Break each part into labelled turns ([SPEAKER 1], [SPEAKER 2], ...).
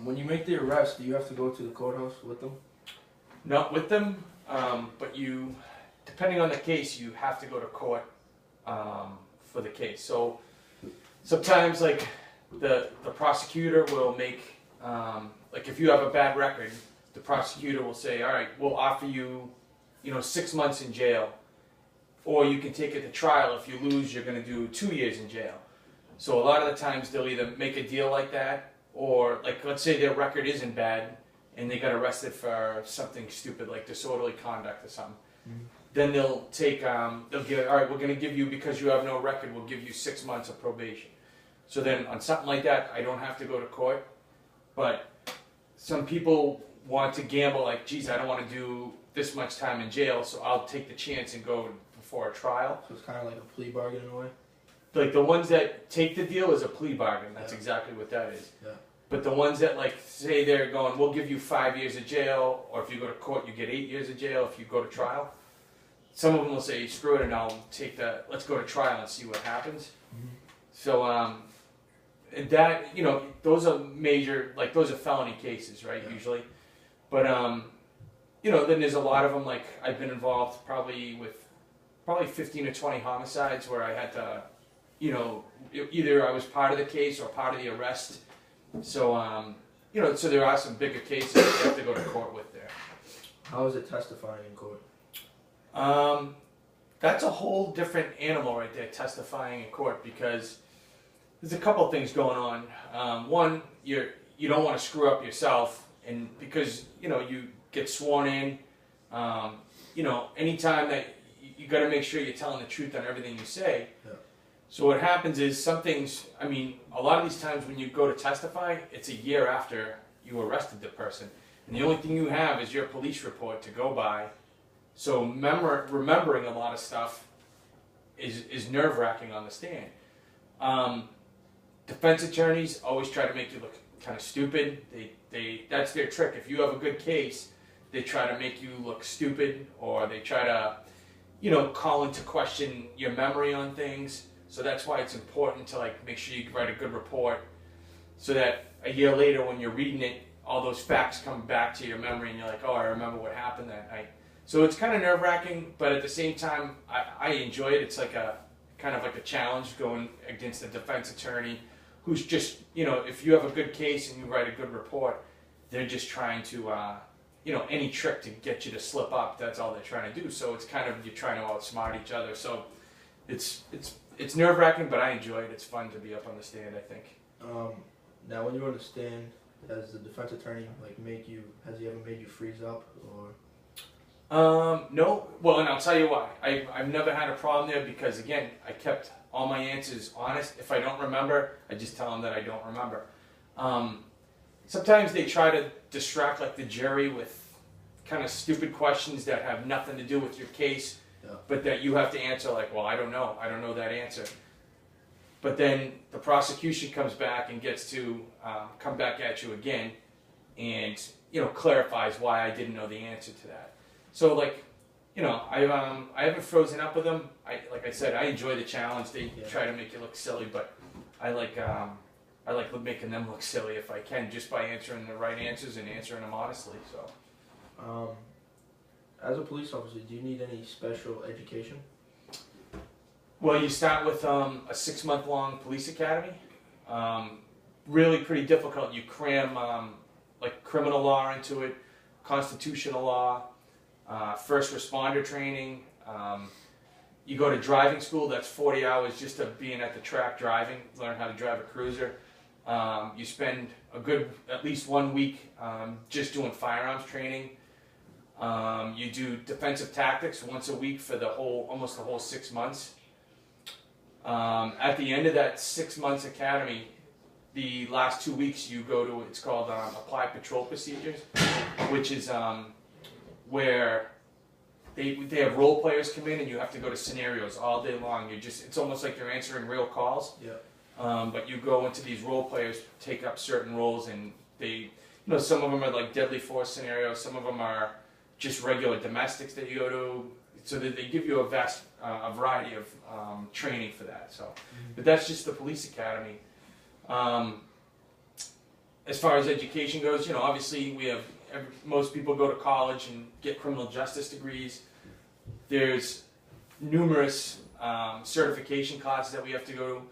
[SPEAKER 1] When you make the arrest, do you have to go to the courthouse with them?
[SPEAKER 2] Not with them, but you, depending on the case, you have to go to court for the case. So sometimes, like the prosecutor will make, like if you have a bad record, the prosecutor will say, all right, we'll offer you, 6 months in jail, or you can take it to trial. If you lose, you're going to do 2 years in jail. So a lot of the times they'll either make a deal like that, or like let's say their record isn't bad and they got arrested for something stupid like disorderly conduct or something.
[SPEAKER 1] Mm-hmm.
[SPEAKER 2] Then they'll take, they'll give, all right, we're going to give you, because you have no record, we'll give you 6 months of probation. So then on something like that, I don't have to go to court. But some people want to gamble, like, geez, I don't want to do this much time in jail, so I'll take the chance and go before a trial.
[SPEAKER 1] So it's kind of like a plea bargain in a way?
[SPEAKER 2] Like the ones that take the deal is a plea bargain. That's exactly what that is.
[SPEAKER 1] Yeah.
[SPEAKER 2] But the ones that like say they're going, we'll give you 5 years of jail, or if you go to court, you get 8 years of jail if you go to trial. Some of them will say, screw it, and I'll take that. Let's go to trial and see what happens.
[SPEAKER 1] Mm-hmm.
[SPEAKER 2] So and that, those are major, like those are felony cases, right? Yeah. Usually. But then there's a lot of them. Like I've been involved probably 15 or 20 homicides where I had to. Either I was part of the case or part of the arrest. So, so there are some bigger cases that you have to go to court with there.
[SPEAKER 1] How is it testifying in court?
[SPEAKER 2] That's a whole different animal right there, testifying in court, because there's a couple things going on. One, you don't want to screw up yourself, and because, you get sworn in, anytime that you got to make sure you're telling the truth on everything you say. Yeah. So what happens is a lot of these times when you go to testify, it's a year after you arrested the person. And the only thing you have is your police report to go by. So remembering a lot of stuff is nerve-wracking on the stand. Defense attorneys always try to make you look kind of stupid. That's their trick. If you have a good case, they try to make you look stupid, or they try to, call into question your memory on things. So that's why it's important to make sure you write a good report, so that a year later when you're reading it, all those facts come back to your memory and you're like, oh, I remember what happened that night. So it's kind of nerve-wracking, but at the same time, I enjoy it. It's like a kind of like a challenge going against a defense attorney who's just, if you have a good case and you write a good report, they're just trying to, any trick to get you to slip up. That's all they're trying to do. So it's kind of, you're trying to outsmart each other. So it's nerve-wracking, but I enjoy it. It's fun to be up on the stand, I think.
[SPEAKER 1] Now, when you're on the stand, has the defense attorney has he ever made you freeze up, or?
[SPEAKER 2] No. Well, and I'll tell you why. I've never had a problem there because, again, I kept all my answers honest. If I don't remember, I just tell them that I don't remember. Sometimes they try to distract the jury with kind of stupid questions that have nothing to do with your case. Yeah. But that you have to answer well, I don't know that answer. But then the prosecution comes back and gets to come back at you again and, clarifies why I didn't know the answer to that. So I haven't frozen up with them. Like I said, I enjoy the challenge. They try to make you look silly, but I like making them look silly if I can, just by answering the right answers and answering them honestly. So.
[SPEAKER 1] As a police officer, do you need any special education?
[SPEAKER 2] Well, you start with a 6-month-long police academy. Really pretty difficult. You cram criminal law into it, constitutional law, first responder training. You go to driving school. That's 40 hours just of being at the track driving, learn how to drive a cruiser. You spend at least 1 week just doing firearms training. You do defensive tactics once a week for almost the whole 6 months. At the end of that 6 months academy, the last 2 weeks you go to, it's called applied patrol procedures, which is where they have role players come in and you have to go to scenarios all day long. It's almost like you're answering real calls. Yeah. But you go into these role players, take up certain roles, and they, some of them are deadly force scenarios, some of them are just regular domestics that you go to, so that they give you a variety of training for that. So, but that's just the police academy. as far as education goes, obviously we have most people go to college and get criminal justice degrees. There's numerous certification classes that we have to go to.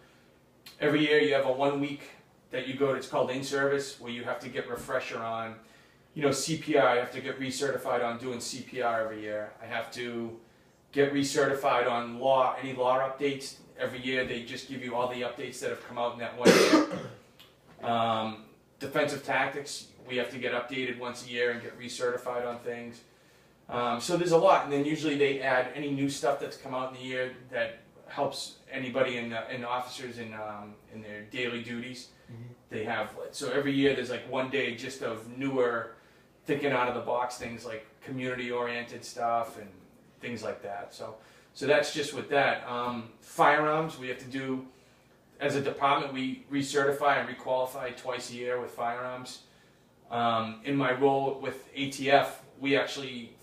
[SPEAKER 2] Every year you have a 1 week that you go to, it's called in-service, where you have to get refresher on, CPR. I have to get recertified on doing CPR every year. I have to get recertified on any law updates. Every year they just give you all the updates that have come out in that 1 year. Defensive tactics, we have to get updated once a year and get recertified on things. So there's a lot, and then usually they add any new stuff that's come out in the year that helps anybody in officers in their daily duties. Mm-hmm. They have, so every year there's like 1 day just of newer, thinking out of the box things like community-oriented stuff and things like that. So that's just with that. Firearms, we have to do, as a department, we recertify and requalify twice a year with firearms. In my role with ATF, we actually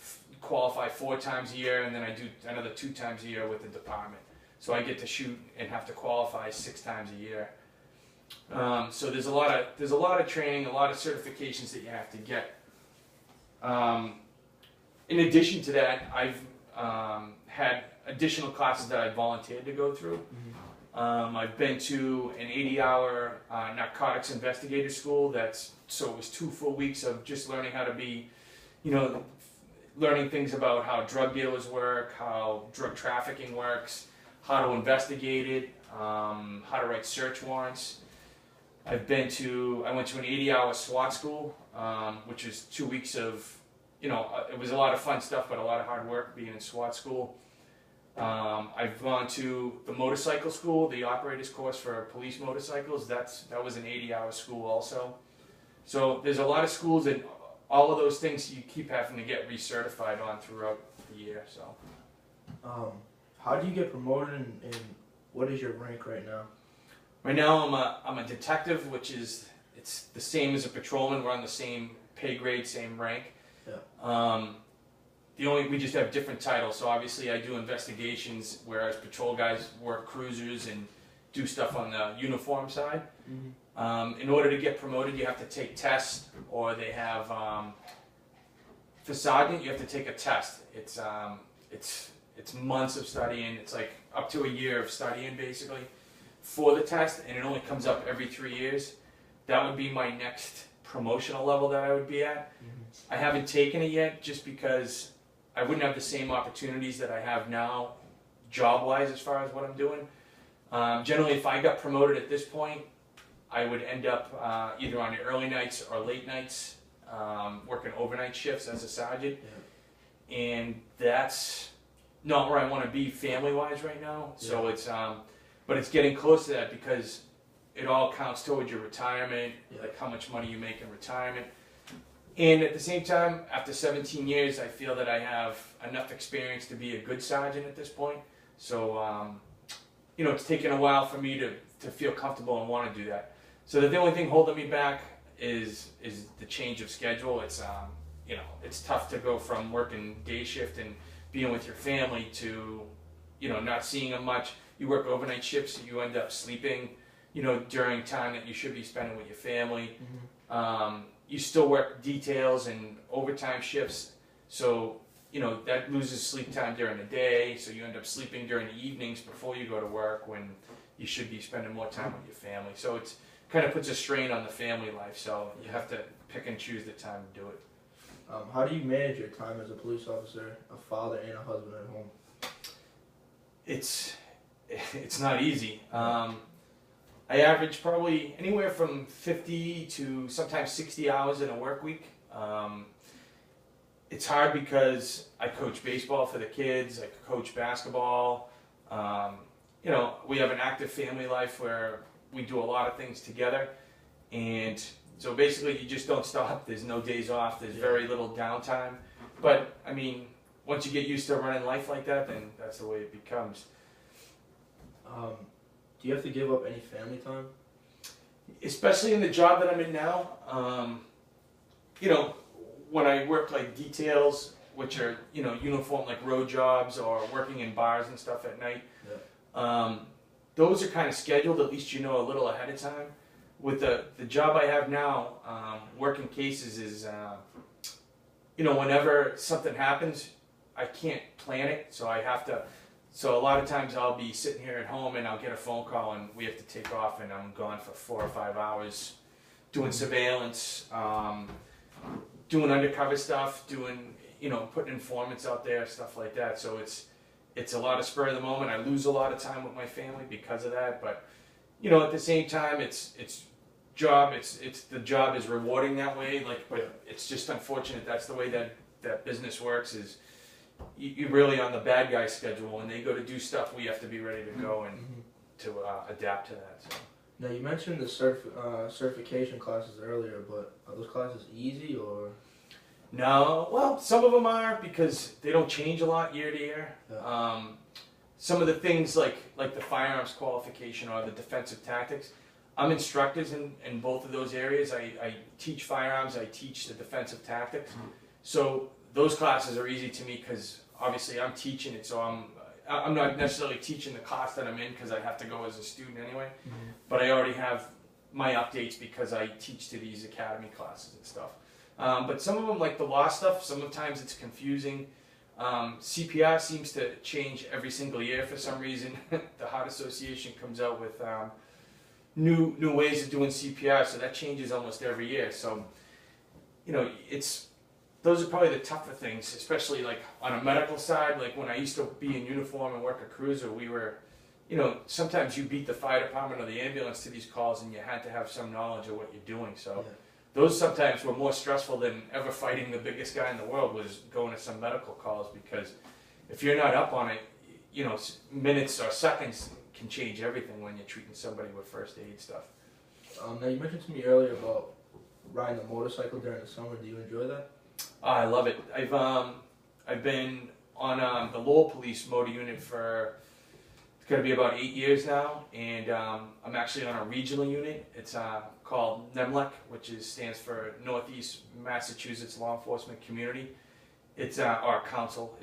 [SPEAKER 2] qualify 4 times a year, and then I do another 2 times a year with the department. So I get to shoot and have to qualify 6 times a year. So there's a lot of training, a lot of certifications that you have to get. In addition to that, I've had additional classes that I volunteered to go through. Mm-hmm. I've been to an 80-hour narcotics investigator school. So it was 2 full weeks of just learning how to be, learning things about how drug dealers work, how drug trafficking works, how to investigate it, how to write search warrants. I went to an 80-hour SWAT school, which is 2 weeks of, it was a lot of fun stuff, but a lot of hard work being in SWAT school. I've gone to the motorcycle school, the operators course for police motorcycles. That was an 80-hour school also. So there's a lot of schools, and all of those things you keep having to get recertified on throughout the year. So,
[SPEAKER 1] how do you get promoted, and what is your rank right now?
[SPEAKER 2] Right now I'm a detective, which it's the same as a patrolman. We're on the same pay grade, same rank. Yeah. We just have different titles. So obviously I do investigations, whereas patrol guys work cruisers and do stuff on the uniform side. Mm-hmm. In order to get promoted, you have to take tests, or they have for sergeant you have to take a test. It's months of studying. It's like up to a year of studying basically for the test, and it only comes up every 3 years. That would be my next promotional level that I would be at. Mm-hmm. I haven't taken it yet just because I wouldn't have the same opportunities that I have now job-wise as far as what I'm doing. Generally, if I got promoted at this point, I would end up either on the early nights or late nights, working overnight shifts as a sergeant. Yeah. And that's not where I want to be family-wise right now. Yeah. So but it's getting close to that because it all counts towards your retirement, yeah. Like how much money you make in retirement. And at the same time, after 17 years, I feel that I have enough experience to be a good sergeant at this point. So, it's taken a while for me to feel comfortable and want to do that. So the only thing holding me back is the change of schedule. It's, it's tough to go from working day shift and being with your family to, not seeing them much. You work overnight shifts, you end up sleeping, during time that you should be spending with your family. Mm-hmm. You still work details and overtime shifts, so that loses sleep time during the day, so you end up sleeping during the evenings before you go to work when you should be spending more time with your family. So it kind of puts a strain on the family life, so you have to pick and choose the time to do it.
[SPEAKER 1] How do you manage your time as a police officer, a father, and a husband at home?
[SPEAKER 2] It's not easy. I average probably anywhere from 50 to sometimes 60 hours in a work week. It's hard because I coach baseball for the kids, I coach basketball. We have an active family life where we do a lot of things together. And so basically you just don't stop. There's no days off. There's very little downtime. But, once you get used to running life like that, then that's the way it becomes.
[SPEAKER 1] Do you have to give up any family time?
[SPEAKER 2] Especially in the job that I'm in now, when I work like details, which are, uniform like road jobs or working in bars and stuff at night, yeah. Those are kind of scheduled, at least a little ahead of time. with the job I have now, working cases is, you know, whenever something happens, I can't plan it, so I have to. So a lot of times I'll be sitting here at home and I'll get a phone call and we have to take off and I'm gone for 4 or 5 hours doing surveillance, doing undercover stuff, doing, you know, putting informants out there, stuff like that. So it's a lot of spur of the moment. I lose a lot of time with my family because of that, but you know, at the same time, it's job. It's the job is rewarding that way. Like, but it's just unfortunate. That's the way that business works. Is you're really on the bad guy schedule. When they go to do stuff, we have to be ready to go and to adapt to that. So.
[SPEAKER 1] Now you mentioned the certification classes earlier, but are those classes easy or?
[SPEAKER 2] No, well, some of them are because they don't change a lot year to year. Yeah. Some of the things like the firearms qualification or the defensive tactics, I'm instructors in both of those areas. I teach firearms, I teach the defensive tactics. So those classes are easy to me because obviously I'm teaching it, so I'm not necessarily teaching the class that I'm in because I have to go as a student anyway. But I already have my updates because I teach to these academy classes and stuff. But some of them, like the law stuff, sometimes it's confusing. CPR seems to change every single year for some reason. The Heart Association comes out with new ways of doing CPR, so that changes almost every year. So, you know, those are probably the tougher things, especially like on a medical side. Like when I used to be in uniform and work a cruiser, we were, you know, sometimes you beat the fire department or the ambulance to these calls and you had to have some knowledge of what you're doing. So those sometimes were more stressful than ever fighting the biggest guy in the world, was going to some medical calls, because if you're not up on it, you know, minutes or seconds can change everything when you're treating somebody with first aid stuff.
[SPEAKER 1] Now you mentioned to me earlier about riding a motorcycle during the summer. Do you enjoy that?
[SPEAKER 2] I love it. I've been on the Lowell Police motor unit for, it's going to be about 8 years now, and I'm actually on a regional unit. It's called NEMLEC, which stands for Northeast Massachusetts Law Enforcement Community. It's our council.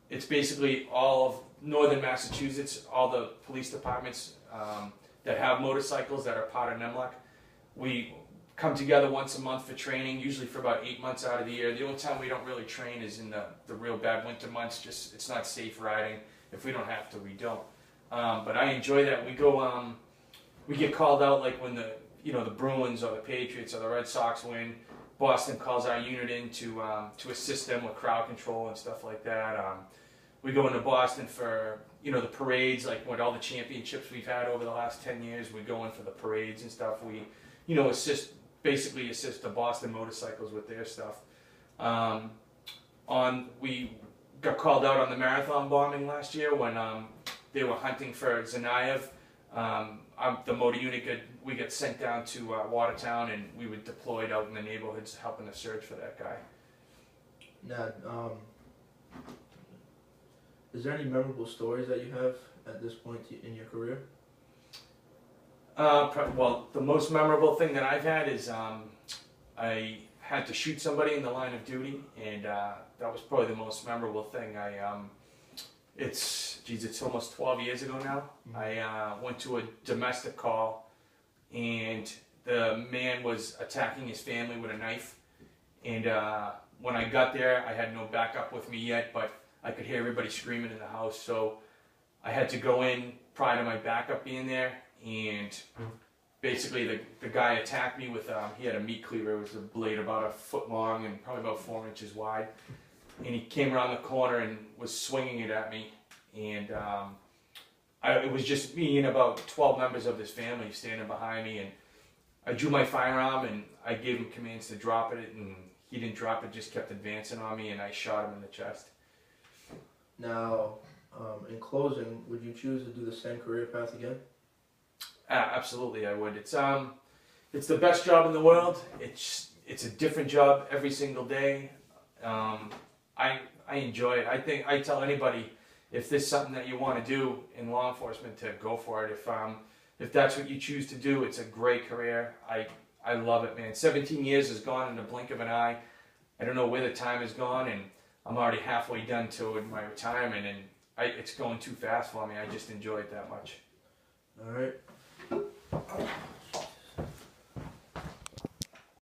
[SPEAKER 2] It's basically all of northern Massachusetts, all the police departments that have motorcycles that are part of NEMLEC. We come together once a month for training, usually for about 8 months out of the year. The only time we don't really train is in the real bad winter months. Just it's not safe riding. If we don't have to, we don't. But I enjoy that. We go, we get called out like when the Bruins or the Patriots or the Red Sox win. Boston calls our unit in to assist them with crowd control and stuff like that. We go into Boston for the parades, like with all the championships we've had over the last 10 years. We go in for the parades and stuff. We basically assist the Boston motorcycles with their stuff. We got called out on the marathon bombing last year when they were hunting for Tsarnaev. The motor unit we got sent down to Watertown, and we were deployed out in the neighborhoods helping to search for that guy.
[SPEAKER 1] Now, is there any memorable stories that you have at this point in your career?
[SPEAKER 2] Well, the most memorable thing that I've had is I had to shoot somebody in the line of duty, and that was probably the most memorable thing. It's almost 12 years ago now. I went to a domestic call, and the man was attacking his family with a knife. And when I got there, I had no backup with me yet, but I could hear everybody screaming in the house. So I had to go in prior to my backup being there, and basically the guy attacked me with, he had a meat cleaver. It was a blade about a foot long and probably about 4 inches wide. And he came around the corner and was swinging it at me. And it was just me and about 12 members of his family standing behind me. And I drew my firearm and I gave him commands to drop it. And he didn't drop it, just kept advancing on me. And I shot him in the chest.
[SPEAKER 1] Now, in closing, would you choose to do the same career path again?
[SPEAKER 2] Absolutely, I would. It's the best job in the world. It's a different job every single day. I enjoy it. I tell anybody, if there's something that you want to do in law enforcement, to go for it. If that's what you choose to do, it's a great career. I love it, man. 17 years has gone in the blink of an eye. I don't know where the time has gone, and I'm already halfway done to my retirement, and it's going too fast for me. I just enjoy it that much.
[SPEAKER 1] All right.